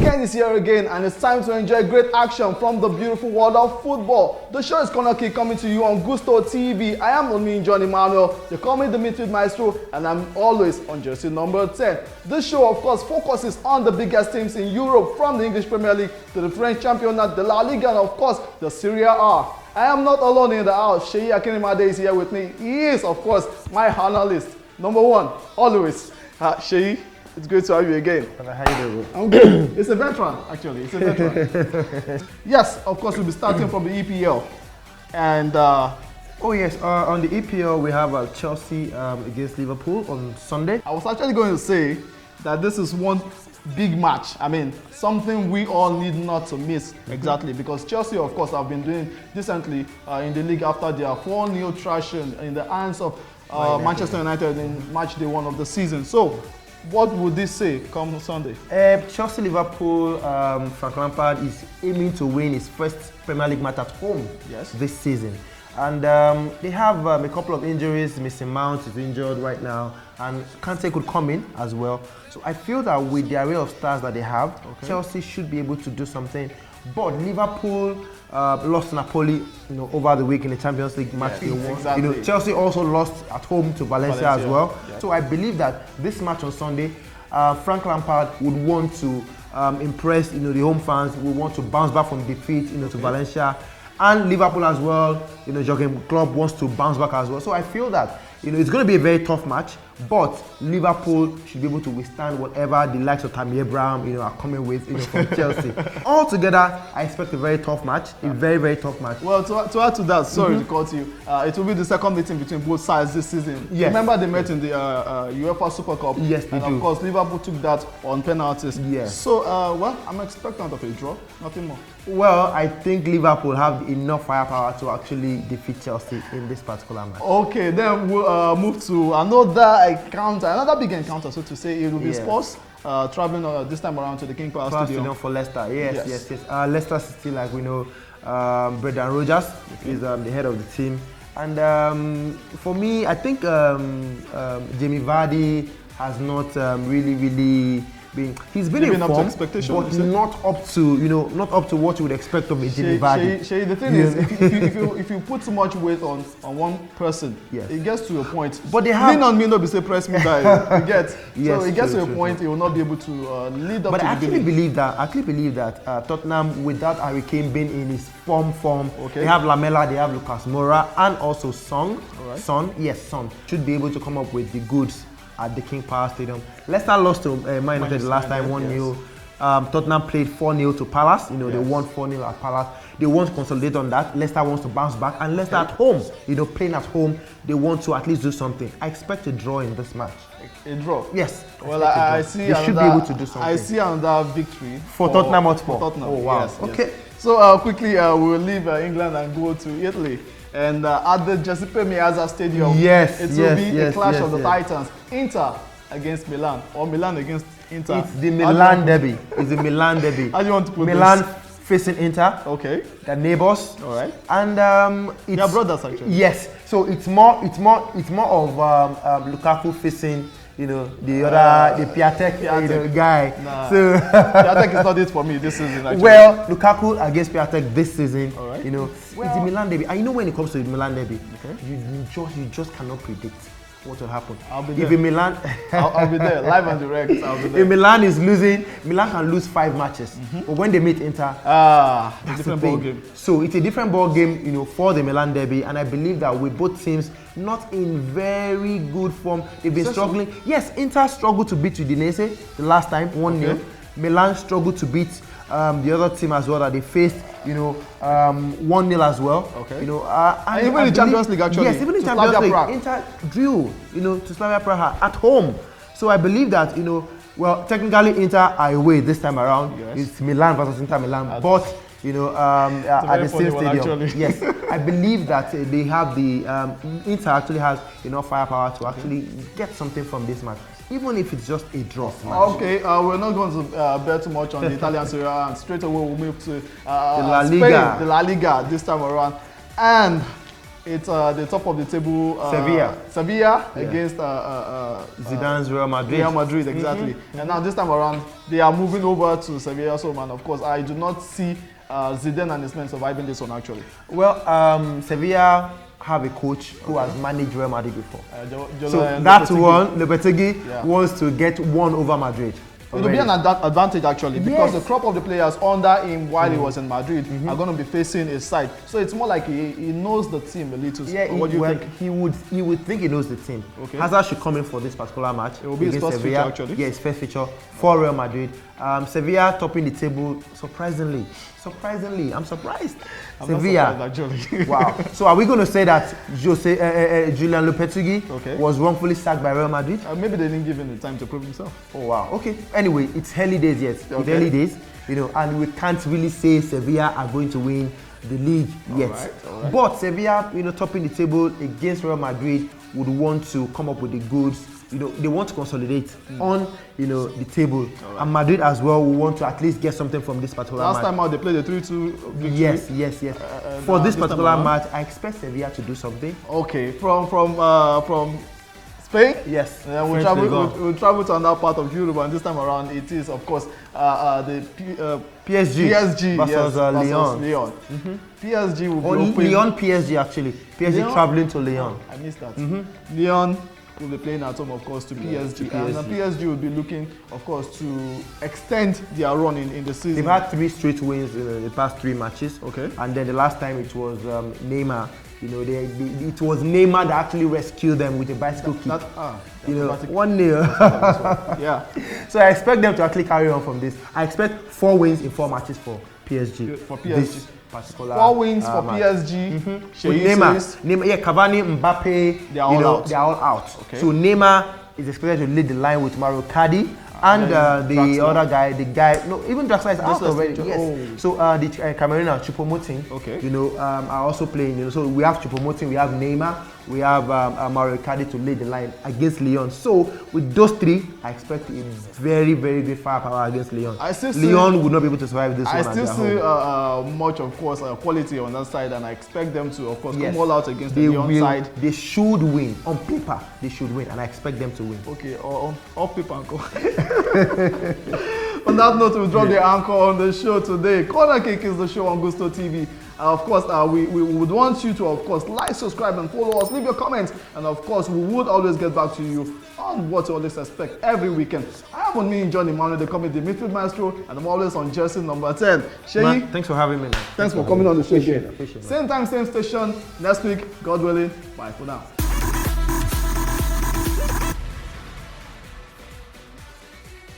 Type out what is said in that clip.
weekend is here again and it's time to enjoy great action from the beautiful world of football. The show is CornerKick coming to you on Gusto TV. I am Onmi John Emmanuel. They call me the midfield maestro and I'm always on jersey number 10. This show of course focuses on the biggest teams in Europe, from the English Premier League to the French Championnat, the La Liga and of course the Serie A. I am not alone in the house. Sheyi Akinimade is here with me. He is of course my analyst. Number one, always. Sheyi, it's great to have you again. How you doing? I'm good. It's a veteran, actually. It's a veteran. Yes, of course, we'll be starting from the EPL. And oh yes, on the EPL we have Chelsea against Liverpool on Sunday. I was actually going to say that this is one big match. I mean, something we all need not to miss. Exactly, because Chelsea, of course, have been doing decently in the league after their 4-0 thrashing in the hands of Manchester United in match day 1 of the season. So, what would this say come Sunday? Chelsea Liverpool, Frank Lampard is aiming to win his first Premier League match at home this season. And they have a couple of injuries. Mason Mount is injured right now, and Kante could come in as well. So I feel that with the array of stars that they have, Chelsea should be able to do something. But Liverpool lost to Napoli, over the week in the Champions League match they won. Exactly. Chelsea also lost at home to Valencia as well. Yeah. So I believe that this match on Sunday, Frank Lampard would want to impress, the home fans. Would want to bounce back from defeat, to Valencia, and Liverpool as well. Jurgen Klopp wants to bounce back as well. So I feel that it's going to be a very tough match, but Liverpool should be able to withstand whatever the likes of Tammy Abraham, are coming with, from Chelsea. Altogether, I expect a very tough match, a very, very tough match. Well, to add to that, sorry to cut you, it will be the second meeting between both sides this season. Yes. Remember they met in the UEFA Super Cup? Yes, they and do. Of course, Liverpool took that on penalties. Yes. So, well, I'm expectant of a draw, nothing more. Well, I think Liverpool have enough firepower to actually defeat Chelsea in this particular match. Okay, then we'll move to another big encounter, so to say. It will be Spurs traveling this time around to the King Power Stadium for Leicester. Yes. Leicester City, like we know, Brendan Rodgers is the head of the team. And for me, I think Jamie Vardy has not really he's been in form, but not up to what you would expect of a Jamie Vardy. The thing is, if you put too much weight on one person, it gets to a point. But they have lean on me, not be say press me die. You get so it gets to a point, true. he will not be able to lead up. But to I actually believe that Tottenham, without Harry Kane being in his form, they have Lamela, they have Lucas Moura, and also Son. Son should be able to come up with the goods at the King Power Stadium. Leicester lost to Man United the last time, 1-0. Tottenham played 4-0 to Palace. They won 4-0 at Palace. They want to consolidate on that. Leicester wants to bounce back. And Leicester at home, playing at home, they want to at least do something. I expect a draw in this match. A draw? Yes. Well, I see they should be able to do something. I see another victory for Tottenham Hotspur. Oh, wow. Yes, okay. So quickly, we will leave England and go to Italy. And at the Giuseppe Meazza Stadium, it will be a clash of the Titans. Inter against Milan, or Milan against Inter. It's the Milan derby. It's the Milan derby. How do you want to put Milan this? facing Inter. Okay. They're neighbors. All right. And it's they're brothers actually. Yes. So it's more of Lukaku facing the other Piatek guy. Nah. So Piatek is not it for me this season actually. Well, Lukaku against Piatek this season. All right. It's the Milan derby. And when it comes to the Milan derby, you just cannot predict what will happen. I'll be there. If in Milan, I'll be there, live and direct. I'll be there. If Milan is losing, Milan can lose 5 matches. But when they meet Inter, that's different ball game. So it's a different ball game, for the Milan derby. And I believe that with both teams not in very good form, they've been struggling. Yes, Inter struggled to beat Udinese the last time, 1-0. Okay. Milan struggled to beat the other team as well that they faced, 1-0 as well. Okay. And even in Champions League actually. Yes, even in Champions League, Inter drew, to Slavia Praha at home. So I believe that, well, technically Inter are away this time around. Yes. It's Milan versus Inter Milan, at the same stadium. Yes, I believe that they have the Inter actually has enough firepower to actually get something from this match, even if it's just a draw. Okay, we're not going to bet too much on the Italian Serie A, and straight away we'll move to La Liga. Spain, the La Liga this time around. And it's the top of the table. Sevilla against Zidane's Real Madrid. Real Madrid, exactly. And now this time around, they are moving over to Sevilla. So, man, of course, I do not see Zidane and his men surviving this one, actually. Well, Sevilla have a coach who has managed Real Madrid before. So that one, Lopetegui wants to get one over Madrid. It will be an advantage, actually, because the crop of the players under him while he was in Madrid are going to be facing his side. So it's more like he knows the team a little. Yeah, what do you think? He would think he knows the team. Okay. Hazard should come in for this particular match. It will be his first feature, actually. Yeah, his first feature for Real Madrid. Sevilla topping the table, surprisingly. I'm surprised. Sevilla. Not surprised, actually. Wow. So are we going to say that Julian Lopetegui was wrongfully sacked by Real Madrid? Maybe they didn't give him the time to prove himself. Oh wow. Okay. Anyway, it's early days yet. Okay. It's early days, and we can't really say Sevilla are going to win the league yet. All right. But Sevilla, topping the table against Real Madrid, would want to come up with the goods. They want to consolidate on, the table. Right. And Madrid as well will want to at least get something from this particular match. Last time out, they played a 3-2 victory. Yes. For this particular match, I expect Sevilla to do something. Okay, from Spain? Yes. We'll travel to another part of Europe, and this time around, it is, of course, the PSG versus Lyon. PSG will be open. Lyon, PSG actually. PSG traveling to Lyon. I missed that. Lyon will be playing at home, of course, to PSG. And PSG will be looking, of course, to extend their run in the season. They've had 3 straight wins in the past 3 matches. Okay. And then the last time it was Neymar. It was Neymar that actually rescued them with a bicycle kick. 1-0. Yeah. So I expect them to actually carry on from this. I expect 4 wins in 4 matches for PSG. For PSG. Particular 4 wins for PSG. With Neymar, Cavani, Mbappe, they are all out. Okay. So Neymar is expected to lead the line with Mario Cardi. And the other guy, even Draxler is out already. Yes. So the Cameroon are Choupo-Moting. Okay. Are also playing. So we have Choupo-Moting, we have Neymar, we have Mario Cardi to lead the line against Lyon. So with those 3, I expect a very, very good firepower against Lyon. Lyon would not be able to survive this one. I still see much, of course, quality on that side, and I expect them to, of course, come all out against the Lyon side. They should win. On paper, they should win, and I expect them to win. Okay, off paper, uncle. On that note, we'll drop the anchor on the show today. CornerKick is the show on Gusto TV. Of course, we would want you to, of course, like, subscribe, and follow us. Leave your comments, and of course, we would always get back to you on what you always expect every weekend. I am on me, Johnny Emmanuel, they call me the midfield maestro, and I'm always on jersey number 10. Sheyi, thanks for having me, man. Thanks for coming on the show again. Appreciate it. Same time, same station. Next week, God willing. Bye for now.